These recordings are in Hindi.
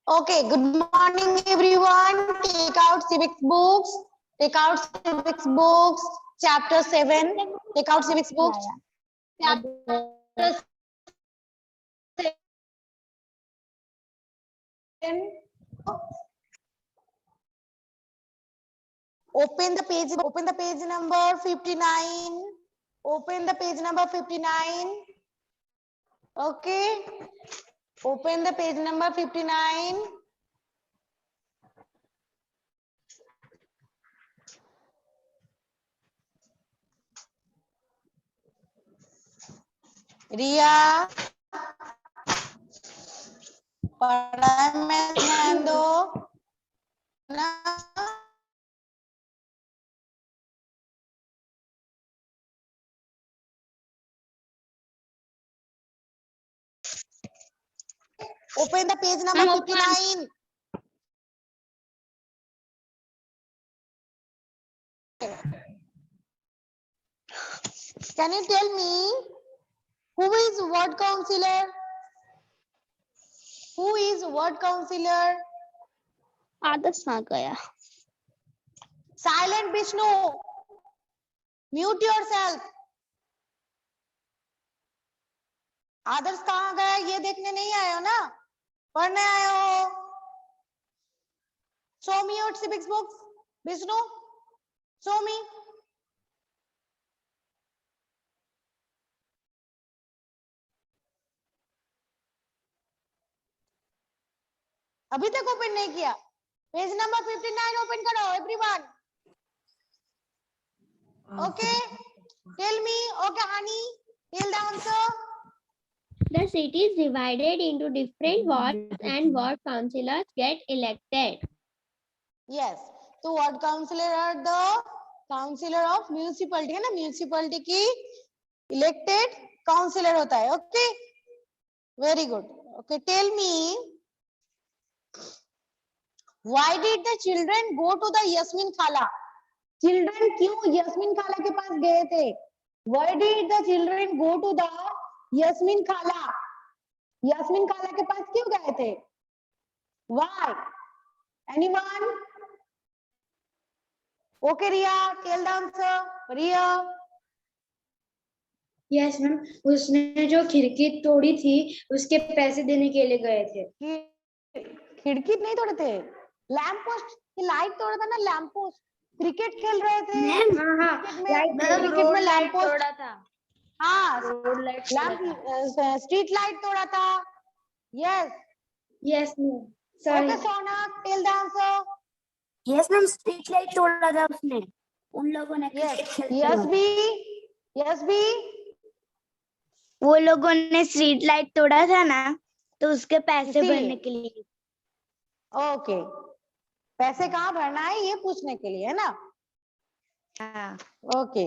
Okay, good morning everyone. Take out civics books. Take out civics books. Chapter 7. Take out civics books. Chapter 7. Open the page number 59. Open the page number 59. Okay. Open the page number 59. रिया पढ़ाई में ध्यान दो ना। Open the page number 59. Can you tell me who is ward counselor? Who is ward counselor? आदर्श कहाँ गया? Silent Vishnu. Mute yourself. आदर्श कहाँ गया? ये देखने नहीं आए हो ना? पढ़ने आए हो? Show me your civics books. Vishnu, show me. अभी तक ओपन नहीं किया? पेज नंबर 59 ओपन करो everyone. Okay. Tell me. Okay, honey. Tell the answer. The city is divided into different wards and ward councillors get elected. Yes. तो ward councillor are the councillor of municipality है ना, म्यूनिसिपैलिटी की इलेक्टेड काउंसिलर होता है. Okay, very good. Okay, tell me why did the children go to the Yasmin खाला? चिल्ड्रन क्यों यस्मीन खाला के पास गए थे? Why did the children go to the Yasmin खाला? यस्मीन खाला के पास क्यों गए थे? Why? Anyone? Okay, Riya, tell the answer. Riya. Yes ma'am, उसने जो खिड़की तोड़ी थी उसके पैसे देने के लिए गए थे. खिड़की नहीं तोड़े थे, लैंप पोस्ट की लाइट तोड़ा था ना. लैंप पोस्ट, क्रिकेट खेल रहे थे. क्रिकेट में लैंप पोस्ट तोड़ा था. हाँ, स्ट्रीट लाइट तोड़ा था. Yes yes ma'am. Okay Sona, tell the answer. Yes ma'am, street light तोड़ा था उसने. उन लोगों ने यस भी वो लोगों ने स्ट्रीट लाइट तोड़ा था ना, तो उसके पैसे भरने के लिए. ओके, पैसे कहाँ भरना है ये पूछने के लिए है ना. हाँ. ओके.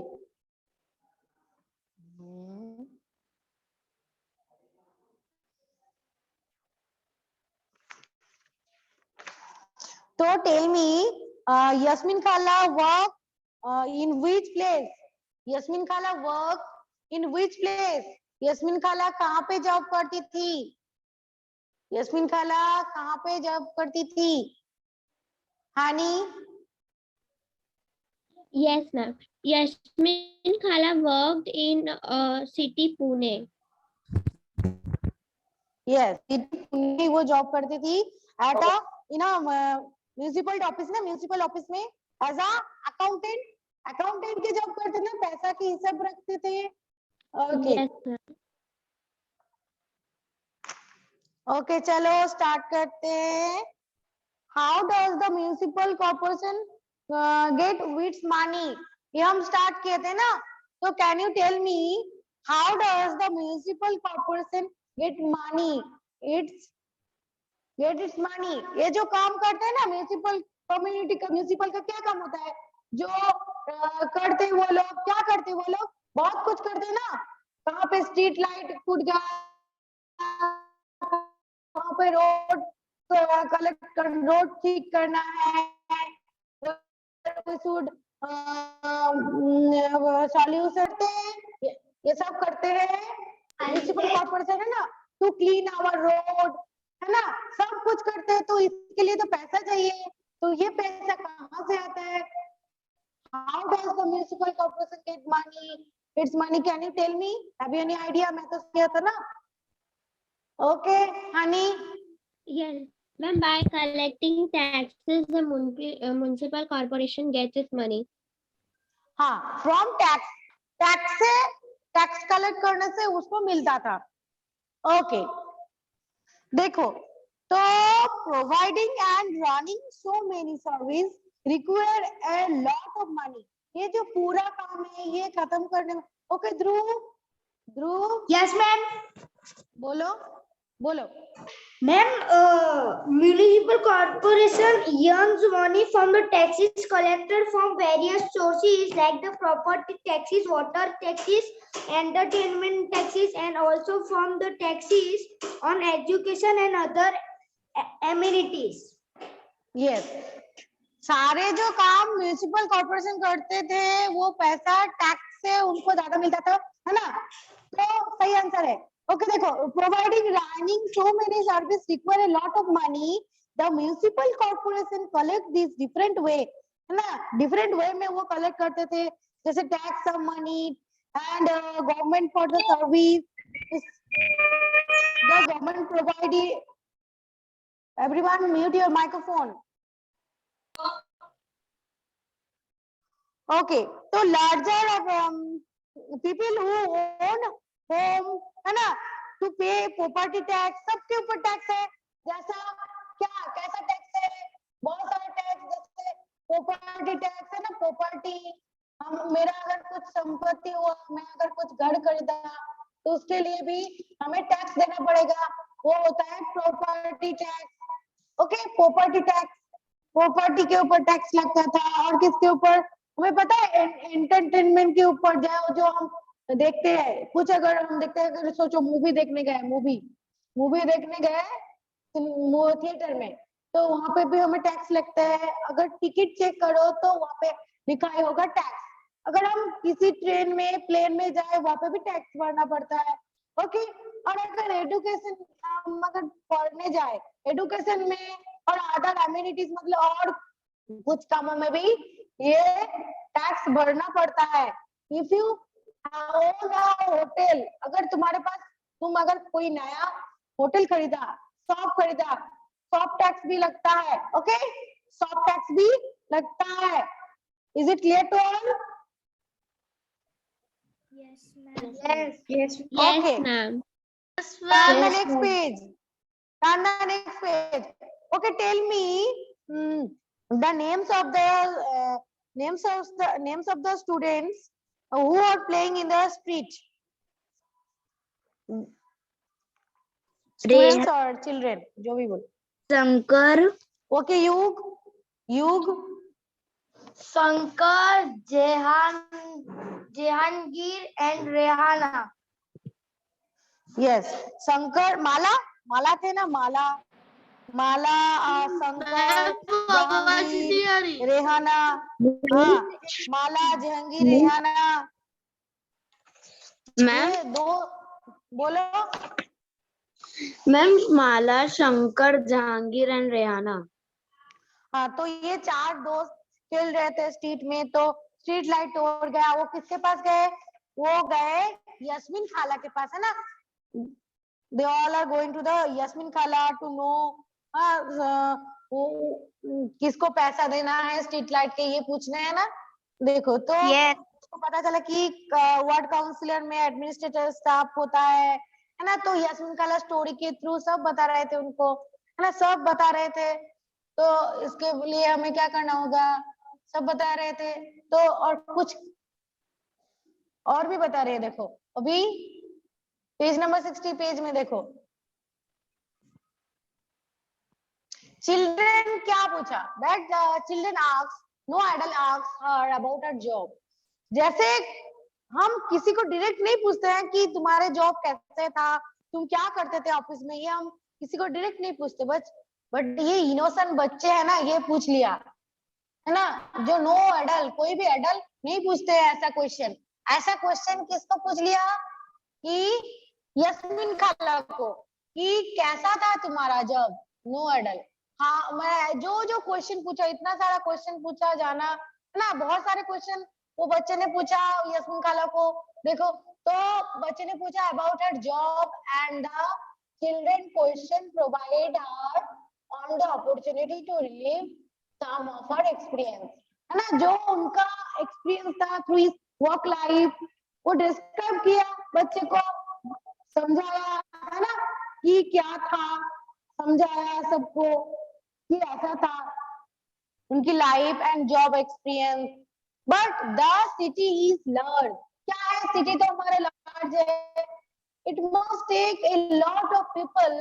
तो टेल मी, यस्मीन खाला work in which place? Yasmeen खाला work in which place? Yasmeen खाला कहाँ पे जॉब करती थी? यस्मीन खाला कहाँ पे जॉब करती थी? हानी. Yes, ma'am. Yasmin Khala worked in city Pune. Yes, Pune वो जॉब करती थी एट अ म्युनिसिपल ऑफिस ना, म्युनिसिपल ऑफिस में एज अ अकाउंटेंट. अकाउंटेंट की जॉब करते ना, पैसा की हिसाब रखते थे. ओके. Yes, ma'am. ओके, चलो स्टार्ट करते हैं. How does the municipal corporation get its money? ये हम स्टार्ट किए थे ना. तो can you tell me how does the municipal corporation get money? Its money. ये जो काम करते हैं ना म्युनिसिपल कम्युनिटी का, म्युनिसिपल का क्या काम होता है? जो करते वो लोग क्या करते? वो लोग बहुत कुछ करते हैं ना. कहाँ पे स्ट्रीट लाइट टूट गया, कहाँ पे रोड कलेक्ट कर, रोड ठीक करना है, सॉल्यूशन, ये सब करते हैं म्युनिसिपल कॉर्पोरेशन है ना. टू क्लीन आवर रोड, है ना, सब कुछ करते हैं, तो इसके लिए तो पैसा चाहिए, तो ये पैसा कहाँ से आता है? How does the municipal corporation get money? Its money, can you tell me? Have you any idea? मैं तो किया था ना. Okay, honey. Yes. Ma'am, by collecting taxes, the municipal corporation gets its money. हाँ, from tax. टैक्स से, टैक्स कलेक्ट करने से उसको मिलता था. ओके, देखो, तो providing and running so many service require a lot of money. ये जो पूरा काम है ये खत्म करने में. Okay Dhruv, Dhruv. Yes ma'am. बोलो, बोलो. Ma'am, municipal corporation earns money from the taxes collected from various sources like the property taxes, water taxes, entertainment taxes, and also from the taxes on education and other amenities. Yes, सारे जो काम म्युनिसिपल कॉर्पोरेशन करते थे वो पैसा टैक्स से उनको ज्यादा मिलता था, है ना. तो सही आंसर है. ओके, देखो, providing running so many service require a lot of money. The municipal corporation collect this different way, है ना, डिफरेंट वे में वो कलेक्ट करते थे, जैसे tax of money and government for the service. The government provide. Everyone mute your microphone. Okay, तो larger people who own home, है ना, टू पे प्रॉपर्टी टैक्स. सबके ऊपर टैक्स है. जैसा क्या, कैसा टैक्स है? बहुत सारे टैक्स, जैसे प्रॉपर्टी टैक्स है ना, प्रॉपर्टी. हम, मेरा अगर कुछ संपत्ति हुआ, मैं अगर कुछ घर खरीदा तो उसके लिए भी हमें टैक्स देना पड़ेगा, वो होता है property tax. Okay, property tax, property के ऊपर टैक्स लगता था. और किसके ऊपर? हमें पता है, एंटरटेनमेंट के ऊपर, जो हम देखते हैं, कुछ अगर हम देखते हैं, अगर सोचो मूवी देखने गए, मूवी देखने गए थिएटर में, तो वहां पे भी हमें टैक्स लगता है. अगर टिकट चेक करो तो वहां पे लिखा ही होगा टैक्स. अगर हम किसी ट्रेन में, प्लेन में जाए, वहां पे भी टैक्स भरना पड़ता है. ओके, और अगर एजुकेशन, हम अगर पढ़ने जाए एजुकेशन में, और अदर एमिनिटीज, मतलब और कुछ कामों में भी ये टैक्स भरना पड़ता है. If you own a hotel, अगर तुम्हारे पास, तुम अगर कोई नया होटल खरीदा, शॉप खरीदा, शॉप टैक्स भी लगता है. ओके, शॉप टैक्स भी लगता है. Is it clear to all? Yes, ma'am. Yes. Yes. Yes, Okay. ma'am. Turn the next page. Turn the next page. Okay, tell me the names of the students who are playing in the street. Students or children, जो भी बोल. Shankar, Okay, Yug, Shankar, Jehangir, and Rehana. yes. Shankar, माला थे ना, माला, शंकर, जहांगीर, रेहाना. हाँ, माला, जहांगीर, रेहाना. मैम, ये दो, बोलो. Ma'am, Mala, Shankar, Jahangir and Rehana. हाँ, तो ये चार दोस्त खेल रहे थे स्ट्रीट में, तो स्ट्रीट लाइट तोड़ गया. वो किसके पास गए? वो गए यस्मीन खाला के पास, है ना. They all are going to the Yasmin खाला टू नो किसको पैसा देना है स्ट्रीट लाइट के, ये पूछने है ना. देखो, तो उसको पता चला कि वार्ड काउंसिलर में एडमिनिस्ट्रेटर स्टाफ होता है ना. तो यस्मीन खाला स्टोरी के थ्रू सब बता रहे थे उनको, है ना, सब बता रहे थे. तो इसके लिए हमें क्या करना होगा, सब बता रहे थे. तो और कुछ और भी बता रहे हैं. देखो अभी पेज नंबर 60 पेज में देखो, चिल्ड्रन क्या पूछा. That children asks, no idle asks her about her job. जैसे हम किसी को डायरेक्ट नहीं पूछते हैं कि तुम्हारे जॉब कैसे था, तुम क्या करते थे ऑफिस में, ये हम किसी को डायरेक्ट नहीं पूछते. बट ये इनोसेंट बच्चे है ना, ये पूछ लिया, है ना. जो नो एडल, कोई भी एडल नहीं पूछते हैं ऐसा क्वेश्चन. ऐसा क्वेश्चन किसको पूछ लिया? कि यस्मीन खाला को. कि कैसा था तुम्हारा जॉब? No adult. हाँ, मैं जो जो क्वेश्चन पूछा, इतना सारा क्वेश्चन पूछा जाना है ना, बहुत सारे क्वेश्चन वो बच्चे ने पूछा यस्मिन खाला को। देखो, तो बच्चे ने पूछा about her job and the children question provide her on the opportunity to relieve some of her experience, है ना, जो उनका एक्सपीरियंस था थ्रू वर्क लाइफ, वो डिस्क्राइब किया, बच्चे को समझाया, है ना, कि क्या था, समझाया सबको कि ऐसा था उनकी life and job experience. But the city is large, क्या है, सिटी तो हमारे लार्ज है, it must take a lot of people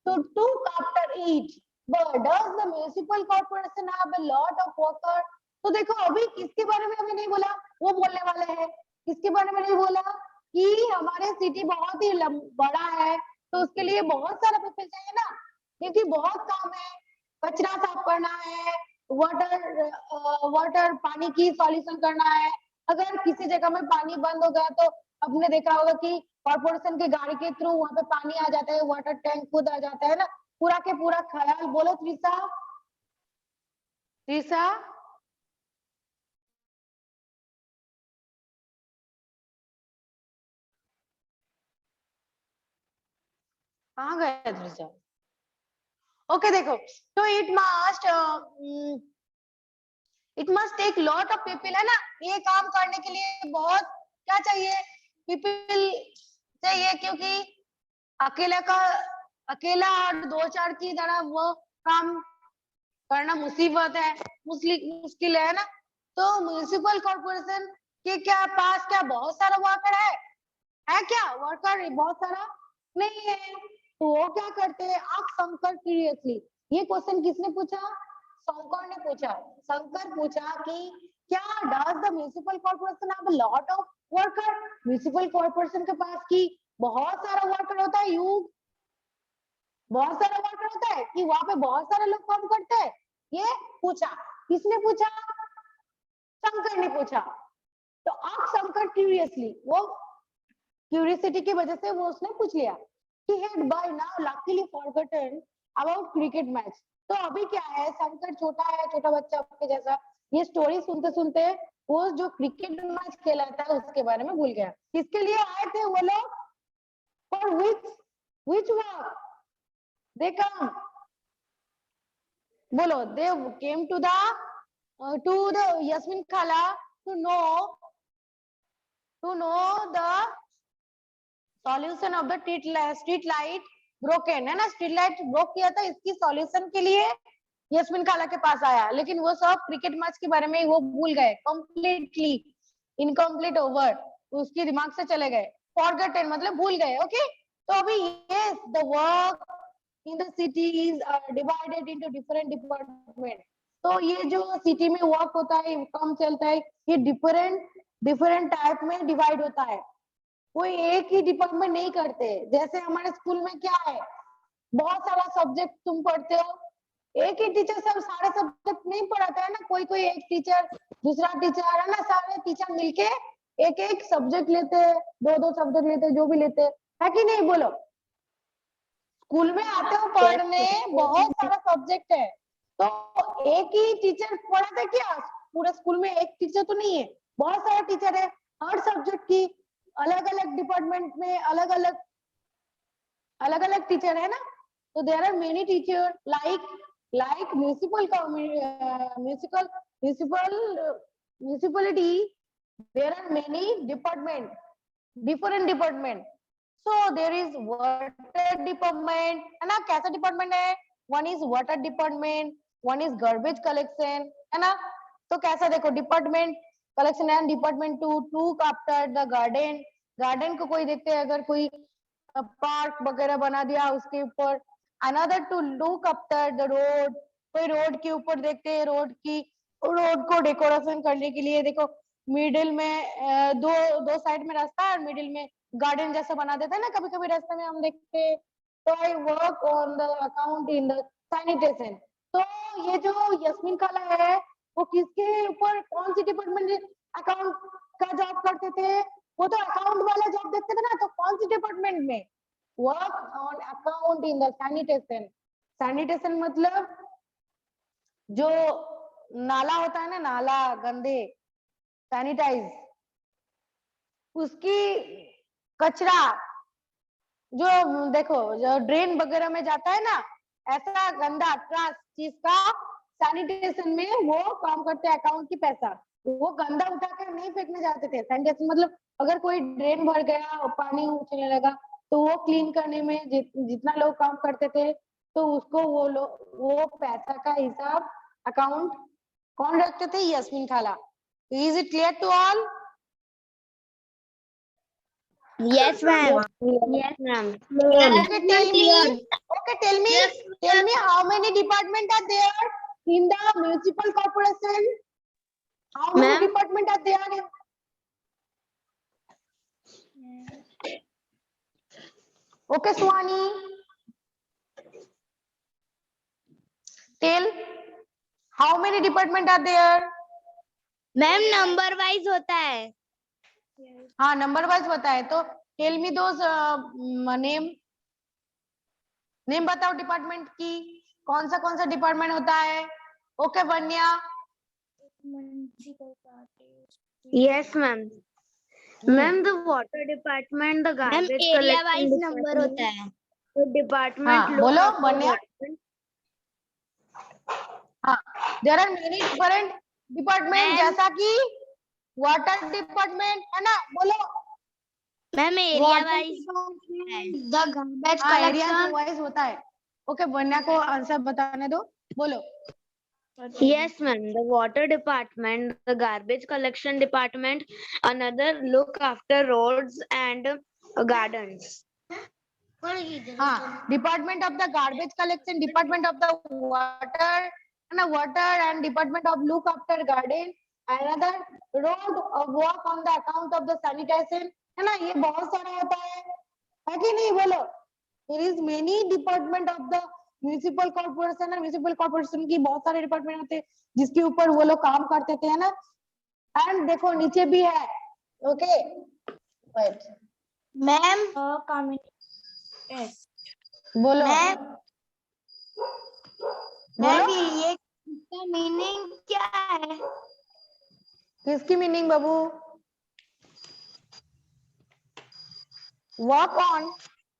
to look after it, but does the municipal corporation have a lot of worker? तो देखो, अभी किसके बारे में अभी नहीं बोला, वो बोलने वाले हैं, किसके बारे में नहीं बोला कि हमारे सिटी बहुत ही बड़ा है, तो उसके लिए बहुत सारा पीपल चाहिए ना, क्योंकि बहुत काम है, कचरा साफ करना है, वाटर पानी की सॉल्यूशन करना है। अगर किसी जगह में पानी बंद हो गया तो आपने देखा होगा कि कॉर्पोरेशन की गाड़ी के थ्रू वहां पे पानी आ जाता है, वाटर टैंक खुद आ जाता है ना, पूरा के पूरा ख्याल। बोलो त्रिशा, त्रिशा, कहाँ गए त्रिशा? ओके, देखो, तो it must take lot of people, है ना, ये काम करने के लिए बहुत क्या चाहिए, पीपल चाहिए, क्योंकि अकेला का अकेला और दो चार की तरह वो काम करना मुसीबत है, मुश्किल है ना। तो म्युनिसिपल कॉर्पोरेशन के क्या पास क्या बहुत सारा वर्कर है क्या वर्कर बहुत सारा नहीं है, तो वो क्या करते हैं, आप शंकर सीरियसली, ये क्वेश्चन किसने पूछा, शंकर ने पूछा। शंकर पूछा कि क्या does the municipal corporation have a lot of worker, municipal corporation के पास की बहुत सारा वर्कर होता है, यू बहुत सारा वर्कर होता है कि वहां पे बहुत सारे लोग काम करते हैं, ये पूछा। किसने पूछा, शंकर ने पूछा। तो आप शंकर क्यूरियसली, वो क्यूरियोसिटी की वजह से वो उसने पूछ लिया कि had by now luckily forgotten about cricket match। तो अभी क्या है, शंकर छोटा है, छोटा बच्चा आपके जैसा, ये स्टोरी सुनते सुनते वो जो क्रिकेट मैच खेला था उसके बारे में भूल गया। किसके लिए आए थे वो लोग, for which work they come, बोलो, they came to the Yasmin Khala to know the solution of the street light broken, है ना, स्ट्रीट लाइट ब्रोक किया था, इसकी सॉल्यूशन के लिए यस्मिन खाला के पास आया, लेकिन वो सब क्रिकेट मैच के बारे में वो भूल गए, कंप्लीटली इनकम्प्लीट ओवर, उसके दिमाग से चले गए, फॉरगॉटन मतलब भूल गए। ओके, तो अभी yes, the work in the city is divided into different department. तो ये जो सिटी में वर्क होता है, काम चलता है, ये डिफरेंट टाइप में डिवाइड होता है, कोई एक ही डिपार्टमेंट नहीं करते। जैसे हमारे स्कूल में क्या है, बहुत सारा सब्जेक्ट तुम पढ़ते हो, एक ही टीचर सब सारे सब्जेक्ट नहीं पढ़ाता है ना, कोई कोई एक टीचर, दूसरा टीचर, है ना, सारे टीचर मिलके एक एक सब्जेक्ट लेते हैं, दो सब्जेक्ट लेते हैं, जो भी लेते है कि नहीं, बोलो। स्कूल में आते हो पढ़ने, बहुत सारा सब्जेक्ट है, तो एक ही टीचर पढ़ाते क्या, पूरे स्कूल में एक टीचर तो नहीं है, बहुत सारे टीचर है, हर सब्जेक्ट की अलग अलग डिपार्टमेंट में अलग अलग टीचर है ना। तो there are many teacher like municipality, there are many different department, so there is water department, है ना, कैसा डिपार्टमेंट है, one is water department, one is garbage collection, है ना। तो कैसा देखो, department collection and department to look after the garden को कोई देखते हैं, अगर कोई पार्क वगैरह बना दिया उसके ऊपर, another to look after the road, कोई रोड के ऊपर देखते हैं, रोड को डेकोरेशन करने के लिए, देखो मिडिल में दो साइड में रास्ता है और मिडिल में गार्डन जैसा बना देता है ना, कभी कभी रास्ते में हम देखते हैं। तो I work on the account in the sanitation. तो ये जो यस्मिन खाला है, वो किसके ऊपर, कौन सी डिपार्टमेंट अकाउंट का जॉब करते थे, वो तो अकाउंट वाला जॉब देखते थे ना, तो कौन सी डिपार्टमेंट में, work on account in the sanitation. Sanitation मतलब जो नाला होता है ना, नाला गंदे, सैनिटाइज, उसकी कचरा जो देखो जो ड्रेन वगैरह में जाता है ना, ऐसा गंदा ट्रास चीज का सैनिटेशन में वो काम करते हैं, अकाउंट की पैसा। वो गंदा उठाकर नहीं फेंकने जाते थे। सैनिटेशन मतलब अगर कोई ड्रेन भर गया और पानी उछलने लगा तो वो क्लीन करने में जितना लोग काम करते थे, तो उसको वो पैसा का हिसाब अकाउंट कौन रखते थे? यस्मीन खाला। Is it clear to all? Yes, ma'am. Yes, Ma'am. Okay, tell me how many departments are there in the municipal corporation? How many Ma'am? departments are there? Okay, Swani. Tell how many departments are there? Ma'am, number wise होता है. हाँ, नंबर वाइज होता है। तो टेल मी दोस नेम बताओ डिपार्टमेंट की, कौन सा डिपार्टमेंट होता है? Okay Vanya. Yes, ma'am. Ma'am, the water department, the garbage area wise number होता है. The department हाँ, look बोलो after वन्या। water. हाँ, there are many different department, जैसा कि वाटर डिपार्टमेंट है ना, बोलो। Ma'am, area Water wise department, the garbage हाँ एरिया collection. वाइज होता है। ओके वन्या को आंसर बताने दो, बोलो। Yes, ma'am. The water department, the garbage collection department, another look after roads and gardens. हाँ, department of the garbage collection, department of the water and department of look after garden, another road work on the account of the sanitation, है ना। ये बहुत सारा होता है कि नहीं, बोलो। There is many department of the municipal corporation, municipal corporation की बहुत सारे डिपार्टमेंट होते हैं जिसके ऊपर वो लोग काम करते थे, है ना। एंड देखो नीचे भी है। ओके वेट Ma'am, बोलो Ma'am, बोलो ये इसका मीनिंग क्या है? किसकी मीनिंग बाबू? वर्क ऑन,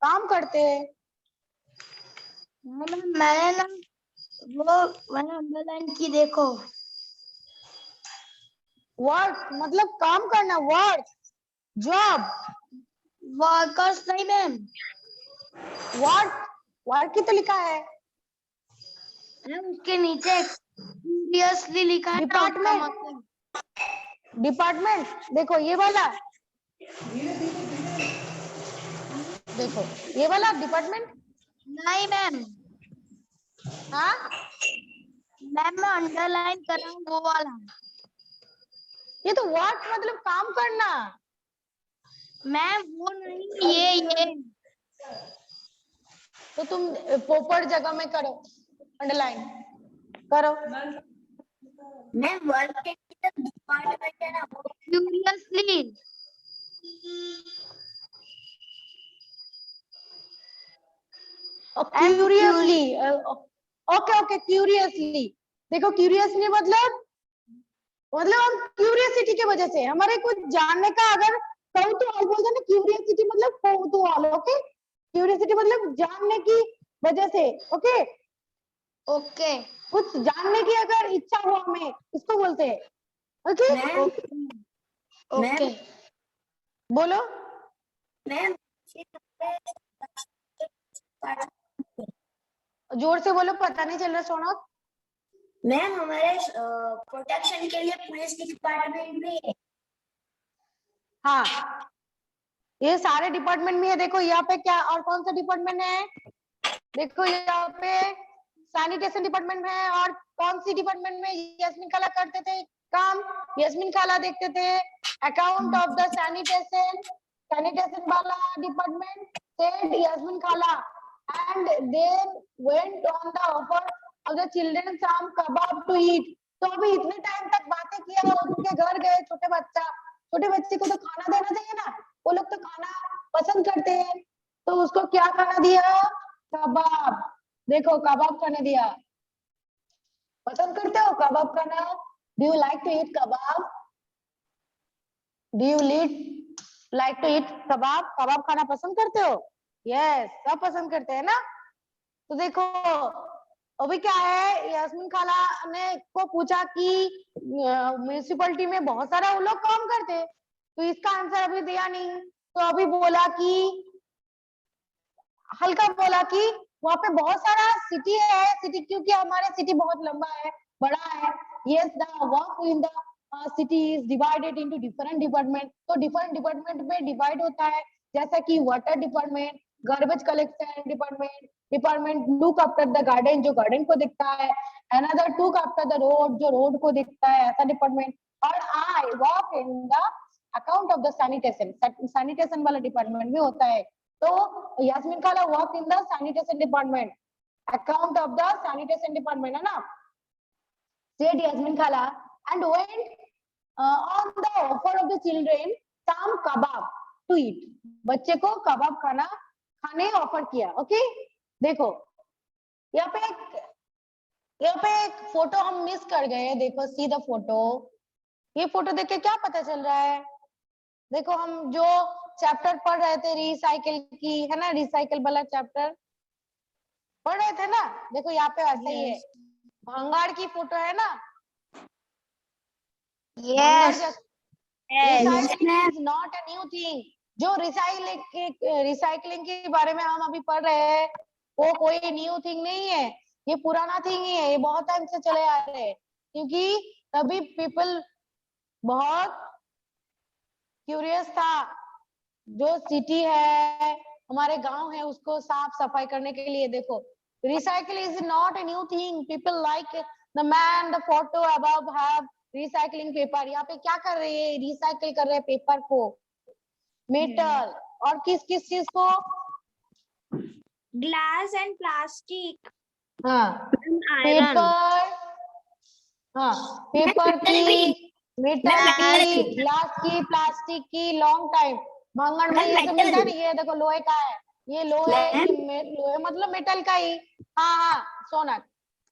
काम करते हैं। मैंने ना मैंने अंडरलाइन की, देखो। वर्क मतलब काम करना, वर्क, जॉब। वर्कर्स नहीं मैम, वर्क, वर्क ही तो लिखा है। उसके नीचे सीरियसली लिखा है ना, उसका मतलब। डिपार्टमेंट देखो ये वाला, देखो ये वाला डिपार्टमेंट। नहीं मैम, हाँ मैम मैं अंडरलाइन कर रहा हूँ वो वाला। ये तो वर्क मतलब काम करना। मैम वो नहीं, ये तो तुम प्रॉपर जगह में करो, अंडरलाइन करो। मैम वर्क के डिपार्टमेंट है ना, curiously. Curiously, okay okay curiously. देखो क्यूरियसली मतलब हम क्यूरियसिटी की वजह से, हमारे कुछ जानने का, अगर कौतूहल बोलते हैं ना, क्यूरियसिटी मतलब कौतूहल। ओके, क्यूरियसिटी मतलब जानने की वजह से। ओके ओके, कुछ जानने की अगर इच्छा हो हमें, इसको बोलते हैं। ओके ओके बोलो मैम। जोर से बोलो, पता नहीं चल रहा सोना। मैम हमारे प्रोटेक्शन के लिए पुलिस डिपार्टमेंट में है। हाँ ये सारे डिपार्टमेंट में है। देखो यहाँ पे क्या और कौन सा डिपार्टमेंट है? देखो यहाँ पे सैनिटेशन डिपार्टमेंट है। और कौन सी डिपार्टमेंट में यस्मीन खाला करते थे काम? यस्मीन खाला देखते थे account of the sanitation, sanitation वाला department said Yasmin Khala, and then went on the offer of the children some kebab to eat. तो अभी इतने टाइम तक बातें किया और उनके घर गए, छोटे बच्चे को तो खाना देना चाहिए ना, वो लोग तो खाना पसंद करते हैं। तो उसको क्या खाना दिया? कबाब। देखो कबाब खाने दिया। पसंद करते हो कबाब खाना? Do you like to eat kebab? Do you like to eat kebab? कबाब खाना पसंद करते हो? यस, सब पसंद करते हैं ना। तो देखो अभी क्या है, यास्मीन खाला ने को पूछा कि म्यूनिसिपैलिटी में बहुत सारा वो लोग काम करते हैं, तो इसका आंसर अभी दिया नहीं। तो अभी बोला कि हल्का बोला कि वहाँ पे बहुत सारा सिटी है, सिटी क्योंकि हमारे सिटी बहुत लंबा है, बड़ा है। Yes, the work in the city is divided into different department. तो डिफरेंट डिपार्टमेंट में डिवाइड होता है, जैसा कि water department, garbage collection department, department look after the garden, जो गार्डन को देखता है, another look after the road, जो रोड को देखता है, ऐसा डिपार्टमेंट। और I work in the account of the sanitation, sanitation वाला डिपार्टमेंट भी होता है। तो यास्मीन खाला work in the sanitation department, account of the sanitation department, है ना। said Yasmin Khala and went on the offer of the children some kebab to eat. बच्चे को कबाब खाने ऑफर किया। ओके, देखो यहाँ पे एक फोटो हम मिस कर गए। देखो सी द फोटो। ये फोटो देख के क्या पता चल रहा है? देखो हम जो चैप्टर पढ़ रहे थे रिसाइकिल की, है ना, रिसाइकिल वाला चैप्टर पढ़ रहे थे ना। देखो यहाँ पे वैसा ही है, भंगार की फोटो है ना। Yes. Recycling is not a new thing. जो रिसाइकलिंग के बारे में हम अभी पढ़ रहे हैं वो कोई न्यू थिंग नहीं है, ये पुराना थिंग ही है, ये बहुत टाइम से चले आ रहे हैं। क्योंकि तभी पीपल बहुत क्यूरियस था। जो सिटी है, हमारे गांव है, उसको साफ सफाई करने के लिए। देखो recycle is not a new thing, people like the man the photo above have recycling paper. यहाँ पे क्या कर रहे हैं? रिसाइकिल कर रहे हैं पेपर को, मेटल और किस किस चीज को? Glass and plastic. हाँ पेपर, हाँ पेपर की, मेटल की, ग्लास की, प्लास्टिक की, लॉन्ग टाइम मांगड़ में ये सब मिलता है ना। ये देखो लोहे का है, ये लोहे की, लोहे मतलब मेटल का ही। हाँ हाँ सोनक,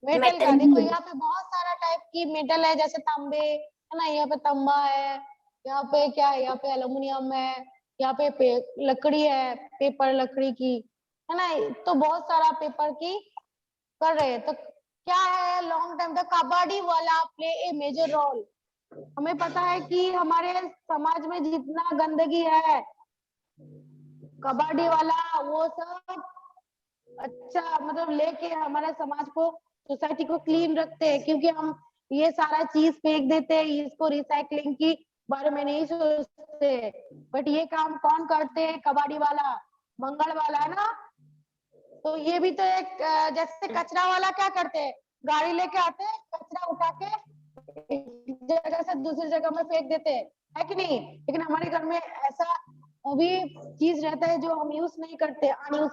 मेटल का। देखो यहाँ पे बहुत सारा टाइप की मेटल है, जैसे तांबे है ना, यहाँ पे तांबा है, यहाँ पे क्या है, यहाँ पे एल्युमिनियम है, यहाँ पे लकड़ी है, पेपर लकड़ी की, है ना। तो बहुत सारा पेपर की कर रहे हैं। तो क्या है, लॉन्ग टाइम तक कबाड़ी वाला प्ले ए मेजर रोल। हमें पता है कि हमारे समाज में जितना गंदगी है, कबाड़ी वाला वो सब अच्छा मतलब लेके हमारे समाज को, सोसाइटी को क्लीन रखते हैं। क्योंकि हम ये सारा चीज फेंक देते हैं, इसको रिसाइकलिंग की बारे में नहीं सोचते, बट ये काम कौन करते हैं? कबाड़ी वाला, मंगल वाला, है ना। तो ये भी तो एक जैसे कचरा वाला क्या करते हैं, गाड़ी लेके आते हैं, कचरा उठा के एक जगह से दूसरी जगह में फेंक देते हैं, है कि नहीं। लेकिन हमारे घर में ऐसा अभी चीज रहता है जो हम यूज नहीं करते, अनयूज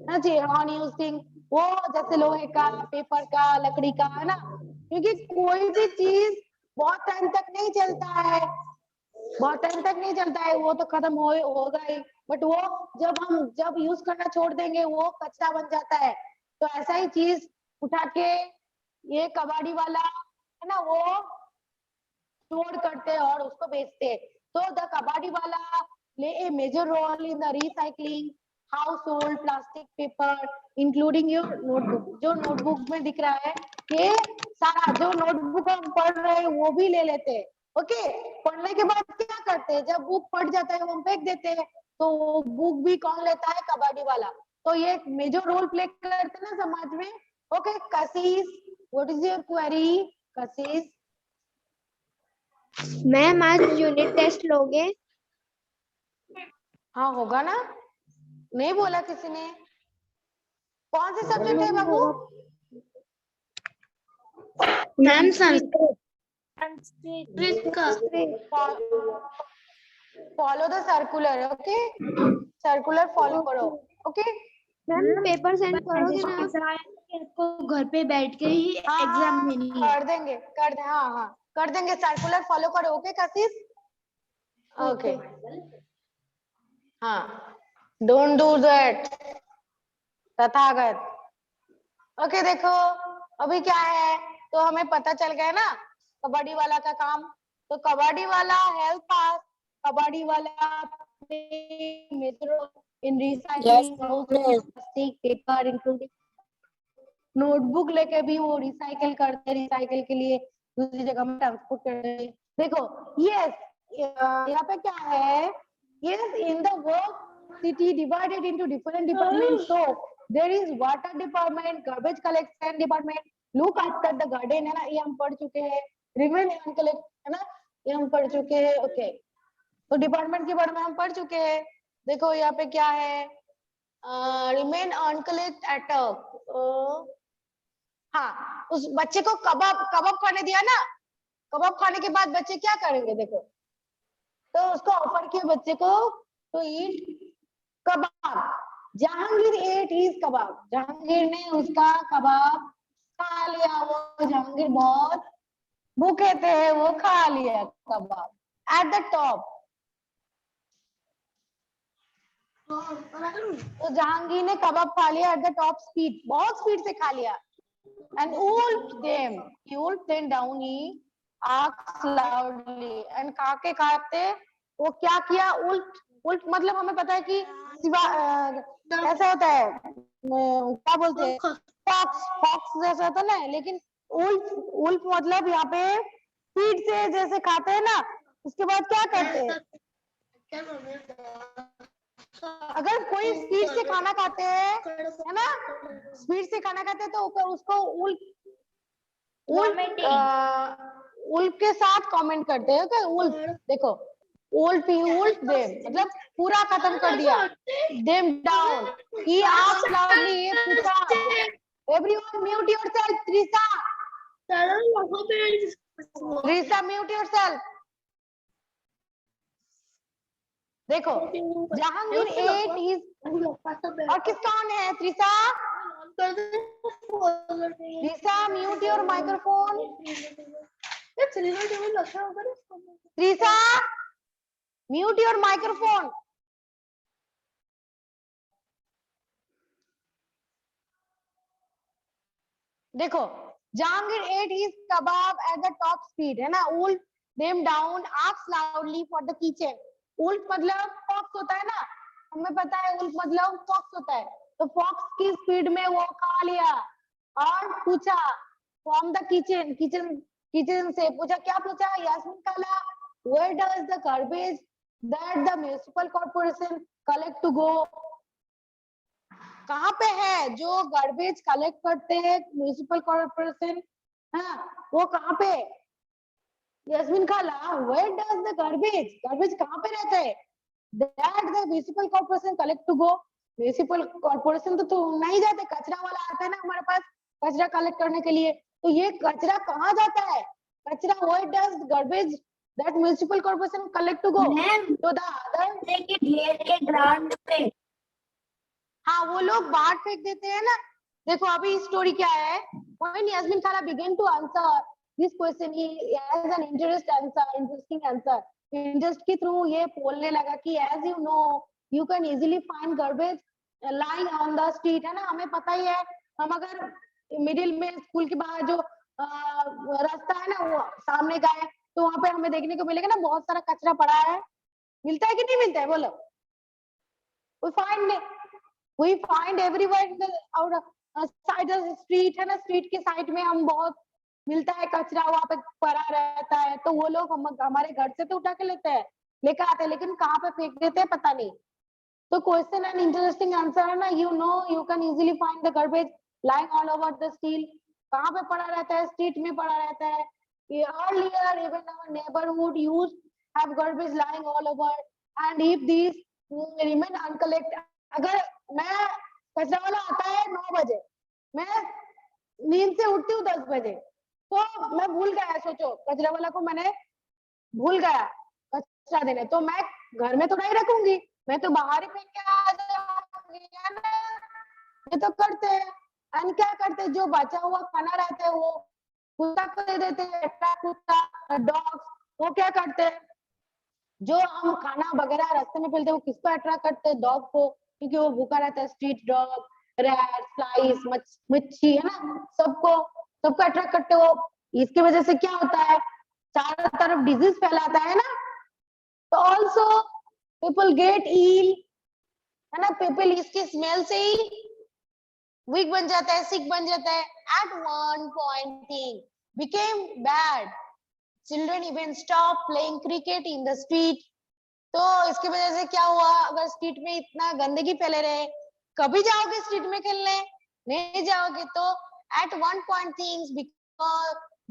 ना जी, अनयूज थिंग, वो जैसे लोहे का, पेपर का, लकड़ी का, है ना। क्योंकि कोई भी चीज बहुत टाइम तक नहीं चलता है, बहुत टाइम तक नहीं चलता है, वो तो खत्म होगा ही। बट वो जब यूज करना छोड़ देंगे वो कचरा बन जाता है। तो ऐसा ही चीज उठा के ये कबाड़ी वाला, है ना, वो स्टोर करते हैं और उसको बेचते हैं। तो द कबाड़ी वाला play a major role in the recycling household plastic paper including your notebook. जो नोटबुक में दिख रहा है, ये सारा जो नोटबुक हम पढ़ रहे हैं वो भी ले लेते हैं। ओके, पढ़ने के बाद क्या करते हैं? जब बुक फट जाता है वो हम फेंक देते हैं, तो वो बुक भी कौन लेता है? कबाड़ी वाला। तो ये मेजर रोल प्ले करते हैं ना समाज में। Okay Kashish, what is your query Kashish? Ma'am आज यूनिट टेस्ट लोगे? हाँ होगा ना, नहीं बोला किसी ने। कौन से सब्जेक्ट है बाबू? Ma'am Sanskrit. Follow the circular, okay, circular follow करो। ओके मैम पेपर सेंड करोगे ना? आपको घर पे बैठ के ही एग्जाम देनी है। कर देंगे, हाँ हाँ कर देंगे, सर्कुलर फॉलो करो। ओके कशिश, ओके हाँ don't do that Tathagat. Okay देखो अभी क्या है, तो हमें पता चल गया ना कबड्डी वाला का काम। तो कबड्डी वाला हेल्प अस, कबड्डी वाला इन recycling plastic paper including notebook लेके भी वो रिसाइकिल करते, रिसाइकिल के लिए दूसरी जगह में ट्रांसपोर्ट करते। देखो यस यहाँ पे क्या है, yes in the work city divided into different departments. So there is water department, garbage collection department, look after the garden, है ना, ये हम पढ़ चुके हैं। रिमेन अनकलेक्ट, है ना, ये हम पढ़ चुके हैं। ओके तो डिपार्टमेंट के बारे में हम पढ़ चुके हैं। देखो यहाँ पे क्या है, रिमेन अनकलेक्ट एट हाँ, उस बच्चे को कबाब कबाब खाने दिया ना, कबाब खाने के बाद बच्चे क्या करेंगे देखो, तो उसको ऑफर किया बच्चे को तो ईट कबाब। जहांगीर एट इज कबाब, जहांगीर ने उसका कबाब खा लिया। वो जहांगीर बहुत भूखे थे, वो खा लिया कबाब एट द टॉप। तो जहांगीर ने कबाब खा लिया एट द टॉप स्पीड, बहुत स्पीड से खा लिया। And wolfed them, he wolfed them down, he asked loudly, and खाके खाते वो क्या किया, उल्ट उल्ट मतलब हमें पता है कि सिवा ऐसा होता है, क्या बोलते हैं, फॉक्स फॉक्स जैसा होता है ना, लेकिन उल्ट उल्ट मतलब यहाँ पे स्पीड से जैसे खाते हैं ना, उसके बाद क्या करते हैं, अगर कोई स्पीड से खाना खाते हैं, है ना, स्पीड से खाना खाते हैं तो उसको उल्ट उल्ट के साथ कमेंट करते हैं। ओके उल्ट देखो, उल्ट देम मतलब पूरा खत्म कर दिया, them down, he asked loudly, ये पूछा, everyone mute yourself, Trisha Trisha mute yourself. देखो जहांगीर एट इज, और किसका ऑन है, Trisha Trisha mute your microphone, Trisha mute your microphone. देखो Jahangir ate is kebab at the top speed, है ना, उल्ट them down, asked loudly for the kitchen. उल्ट मतलब फॉक्स होता है ना, हमें पता है उल्ट मतलब फॉक्स होता है, तो फॉक्स की स्पीड में वो खा लिया और पूछा फ्रॉम द किचन, किचन से पूछा, क्या पूछा, यास्मीन खाला, where does the garbage that the municipal corporation collect to go, कहाँ पे है जो गार्बेज कलेक्ट करते हैं म्युनिसिपल कॉर्पोरेशन, हाँ वो कहाँ पे, यास्मीन खाला वेयर डज द गार्बेज कहाँ पे रहता है, that the municipal corporation collect to go, municipal corporation तो नहीं जाते, कचरा वाला आता है ना हमारे पास कचरा कलेक्ट करने के लिए, तो ये कचरा कहाँ जाता है, कचरा where does garbage that municipal corporation collect to go तो द अदर ग्राउंड पे, हाँ वो लोग बाहर फेंक देते हैं ना। देखो अभी स्टोरी क्या है, when Yasmin Khala began to answer this question, he has an interesting answer, interest के थ्रू ये बोलने लगा कि as you know you can easily find garbage lying on the street, है ना, हमें पता ही है, हम अगर मिडिल में स्कूल के बाहर जो रास्ता है ना वो सामने का है, तो वहां पे हमें देखने को मिलेगा ना बहुत सारा कचरा पड़ा है, मिलता है कि नहीं मिलता है बोलो, we find everywhere in the side of the street, है ना, स्ट्रीट के साइड में हम बहुत मिलता है कचरा, वहां पे पड़ा रहता है, तो वो लोग हमारे घर से तो उठा के लेते हैं, लेकर आते हैं, लेकिन कहाँ पे फेंक देते हैं पता नहीं। तो क्वेश्चन एंड इंटरेस्टिंग आंसर है ना, you can easily find the garbage lying all over the steel, कहाँ पे पड़ा रहता है, स्ट्रीट में पड़ा रहता है। Earlier even our neighborhood used have garbage lying all over, and if these remain uncollected, अगर मैं कचरा वाला आता है 9 बजे, मैं नींद से उठती हूँ 10 बजे, तो मैं भूल गया, सोचो कचरा वाला को मैंने भूल गया कचरा देने, तो मैं घर में तो नहीं रखूंगी, मैं तो बाहर ही फेंक के आ जाऊंगी, है ना, ये तो करते हैं। एंड क्या करते हैं, जो बचा हुआ खाना रहता है वो कुत्ता को दे देते हैं, कुत्ता डॉग्स, वो क्या करते हैं, जो हम खाना वगैरह रास्ते में फैलते हैं वो किसको अट्रैक्ट करते हैं, डॉग को, क्योंकि वो भूखा रहता है। स्ट्रीट डॉग, रैट, फ्लाइज, मच्छी, है ना, सबको अट्रैक्ट करते हो। इसकी वजह से क्या होता है, चारों तरफ डिजीज फैलाता है ना। तो ऑल्सो पीपल गेट इल, है ना, पीपल इसकी स्मेल से ही वीक बन जाता है, सिक बन जाता है। At one point thing became bad, children even stop playing cricket in the street. तो इसकी वजह से क्या हुआ, अगर स्ट्रीट में इतना गंदगी फैले रहे, कभी जाओगे स्ट्रीट में खेलने, नहीं जाओगे। तो at one point things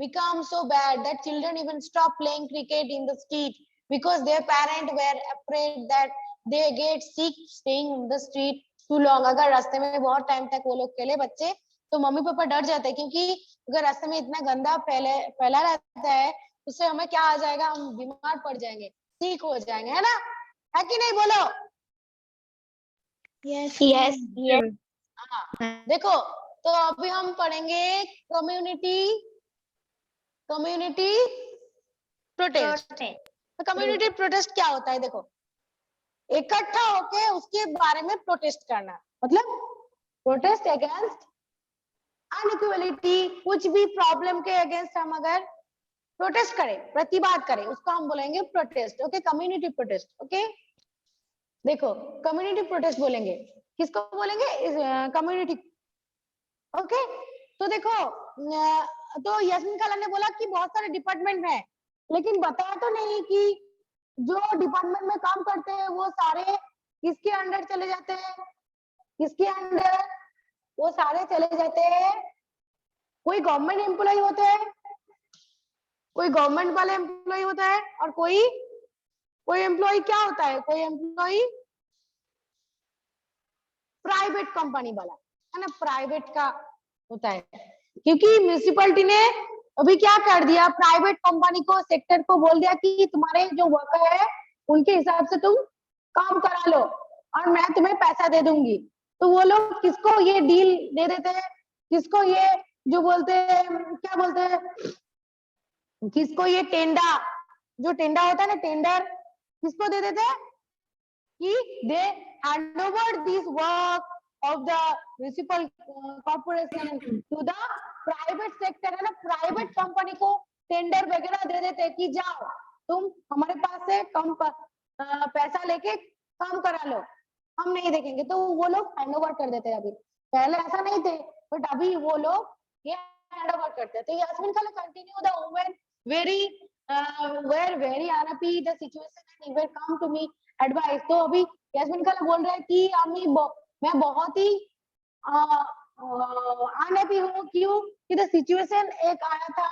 become so bad that children even stop playing cricket in the street because their parents were afraid that they get sick staying in the street too long। अगर रास्ते में बहुत टाइम तक वो लोग खेले बच्चे, तो मम्मी पापा डर जाते हैं, क्योंकि अगर रास्ते में इतना गंदा फैला रहता है, उससे हमें क्या आ जाएगा, हम बीमार पड़ जाएंगे, ठीक हो जाएंगे, है ना, है कि नहीं, बोलो। Yes. Yes. हाँ, देखो, तो अभी हम पढ़ेंगे कम्युनिटी प्रोटेस्ट। तो कम्युनिटी प्रोटेस्ट क्या होता है, देखो, इकट्ठा होके उसके बारे में प्रोटेस्ट करना, मतलब प्रोटेस्ट अगेंस्ट अनइक्वालिटी। कुछ भी प्रॉब्लम के अगेंस्ट हम अगर प्रोटेस्ट करें, प्रतिवाद करें, उसको हम बोलेंगे protest. Okay, community protest. Okay, देखो, कम्युनिटी प्रोटेस्ट बोलेंगे, किसको बोलेंगे, कम्युनिटी। ओके, तो देखो, तो यस्मीन खाला ने बोला कि बहुत सारे डिपार्टमेंट हैं, लेकिन बताया तो नहीं कि जो डिपार्टमेंट में काम करते हैं वो सारे किसके अंडर चले जाते हैं, किसके अंडर, वो सारे चले जाते हैं, कोई गवर्नमेंट एम्प्लॉय होता है, कोई गवर्नमेंट वाले एम्प्लॉय होता है, और कोई एम्प्लॉय क्या होता है, कोई एम्प्लॉय प्राइवेट कंपनी वाला, है ना, प्राइवेट का होता है। क्योंकि म्युनिसिपैलिटी ने अभी क्या कर दिया, प्राइवेट कंपनी को, सेक्टर को बोल दिया कि तुम्हारे जो वर्कर है उनके हिसाब से तुम काम करा लो और मैं तुम्हें पैसा दे दूंगी। तो वो लोग किसको ये डील दे देते हैं, किसको ये जो बोलते हैं, क्या बोलते हैं, किसको ये टेंडा, जो टेंडा होता है ना, टेंडर, किसको दे देते हैं कि they hand over this work of the municipal corporation to the private sector, है ना, प्राइवेट कंपनी को टेंडर वगैरह दे देते हैं कि जाओ तुम हमारे पास से कम पैसा लेके काम करा लो, हम नहीं देखेंगे। तो वो लोग हैंड ओवर कर देते हैं। अभी पहले ऐसा नहीं थे, बट अभी वो लोग ये हैंड ओवर करते हैं। तो यास्मीन खाला continue the women were very unhappy the situation and even come to me advice। तो अभी यास्मीन खाला बोल रहा है कि मैं बहुत ही अनहैप्पी हूँ। क्यों कि द सिचुएशन एक आया था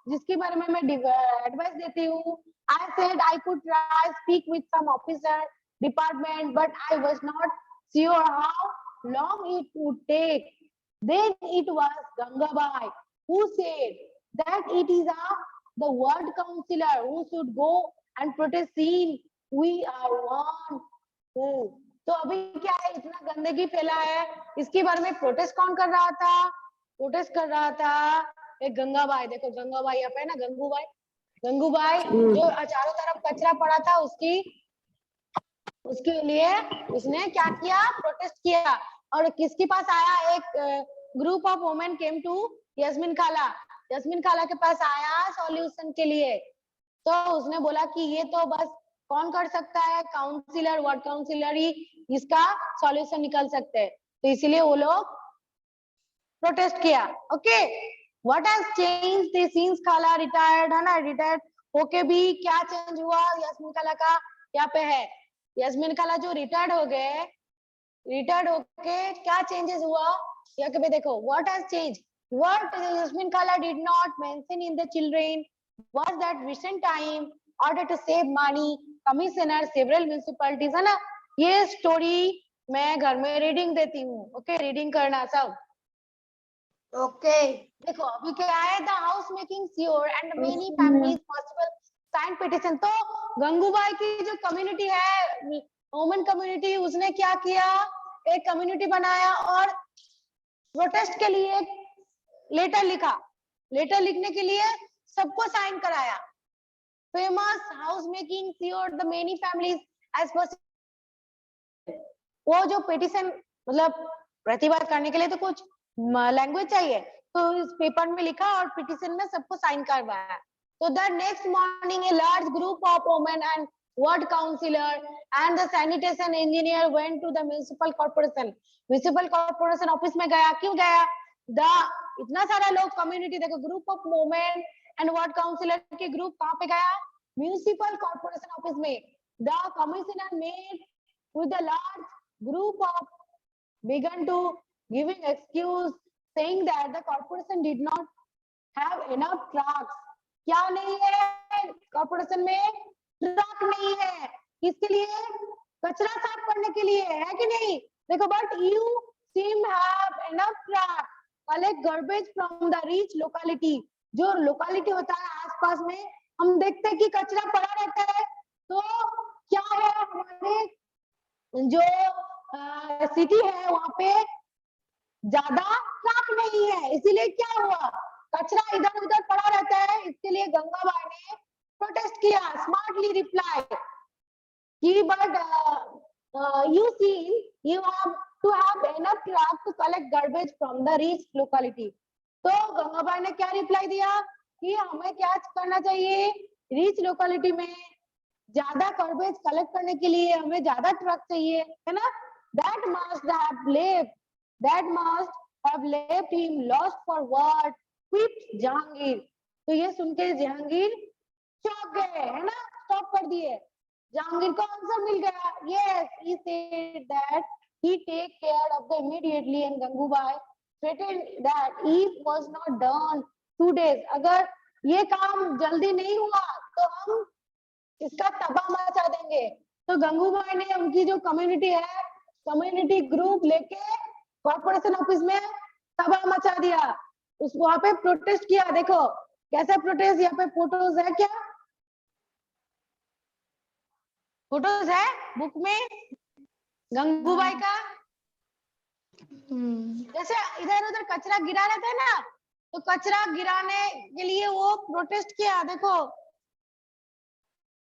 जिसके बारे में मैं एडवाइस देती हूँ। I said I could try speak with some officer department but I was not sure how long it would take. Then it was Gangabai who said that it is the ward councillor who should go and protest scene. We are one who। तो अभी क्या है, इतना गंदगी फैला है, इसके बारे में प्रोटेस्ट कौन कर रहा था, प्रोटेस्ट कर रहा था एक गंगाबाई। देखो गंगाबाई यहाँ पे है ना, गंगूबाई जो चारों तरफ कचरा पड़ा था उसके लिए उसने क्या किया, प्रोटेस्ट किया। और किसके पास आया, एक group of women came to Yasmin खाला के पास आया सॉल्यूशन के लिए। तो उसने बोला कि ये तो बस कौन कर सकता है, काउंसिलर, वार्ड काउंसिलर ही इसका सॉल्यूशन निकल सकते हैं। तो इसीलिए वो लोग प्रोटेस्ट किया। Okay, what has changed since खाला रिटायर्ड, है ना, रिटायर्ड होके भी क्या चेंज हुआ यास्मीन खाला का, यहाँ पे है यास्मीन खाला जो रिटायर्ड हो गए, रिटायर्ड होके क्या चेंजेस हुआ यहाँ पे देखो। What has change, what Yasmin Khala did not mention in the children was that recent time order to save money commissioner several municipalities, है ना, ये स्टोरी मैं घर में रीडिंग देती हूँ। ओके, रीडिंग करना सब। ओके, देखो अभी क्या है, the house making sure and many families possible sign petition. तो गंगूबाई की जो कम्युनिटी है, वुमेन कम्युनिटी, उसने क्या किया, एक कम्युनिटी बनाया और प्रोटेस्ट के लिए लेटर लिखा। लेटर लिखने के लिए सबको साइन कराया। Famous house making sure the many families as possible. वो जो पिटिशन मतलब प्रतिवाद करने के लिए तो कुछ लैंग्वेज चाहिए, तो इस पेपर में लिखा और पिटिशन में सबको साइन करवाया। So the next morning, a large group of women and ward councillor and the sanitation engineer went to the municipal corporation. Municipal corporation office में गया, क्यों गया? इतना सारा लोग community देखो, group of women and ward councillor के group कहाँ पे गया? Municipal corporation office में. The commissioner made with a large group of began to giving excuse saying that the corporation did not have enough trucks. क्या नहीं है कॉर्पोरेशन में? ट्रक नहीं है, किसके लिए? कचरा साफ करने के लिए, है कि नहीं? देखो, but you seem have enough truck collect garbage from the rich locality. जो लोकेलिटी होता है आसपास में, हम देखते हैं कि कचरा पड़ा रहता है, तो क्या है हमारे जो सिटी है वहां पे ज्यादा ट्रक नहीं है, इसीलिए क्या हुआ, कचरा इधर उधर पड़ा रहता है। इसके लिए गंगाबाई ने प्रोटेस्ट किया, स्मार्टली रिप्लाई कि but you see you have to have enough truck to collect garbage from the rich locality. तो गंगाबाई ने क्या रिप्लाई दिया कि हमें क्या करना चाहिए, रिच लोकेलिटी में ज्यादा गार्बेज कलेक्ट करने के लिए हमें ज्यादा ट्रक चाहिए, है ना? That must have left him lost for what, quit Jahangir. तो ये सुन के जहांगीर चौंक गए, है ना, स्टॉप कर दिए। जहांगीर को आंसर मिल गया, yes, he said that he take care of them immediately and Gangubai threatened that if was not done 2 days, अगर ये काम जल्दी नहीं हुआ तो हम इसका तबाह मचा देंगे। तो गंगूबाई ने उनकी जो कम्युनिटी है, कम्युनिटी ग्रुप लेके कॉर्पोरेशन ऑफिस में तबाह मचा दिया, उस वहां पे प्रोटेस्ट किया। देखो कैसा प्रोटेस्ट, यहाँ पे फोटोज है, क्या फोटोज है बुक में गंगूबाई का? जैसे इधर उधर कचरा गिरा रहता है ना, तो कचरा गिराने के लिए वो प्रोटेस्ट किया। देखो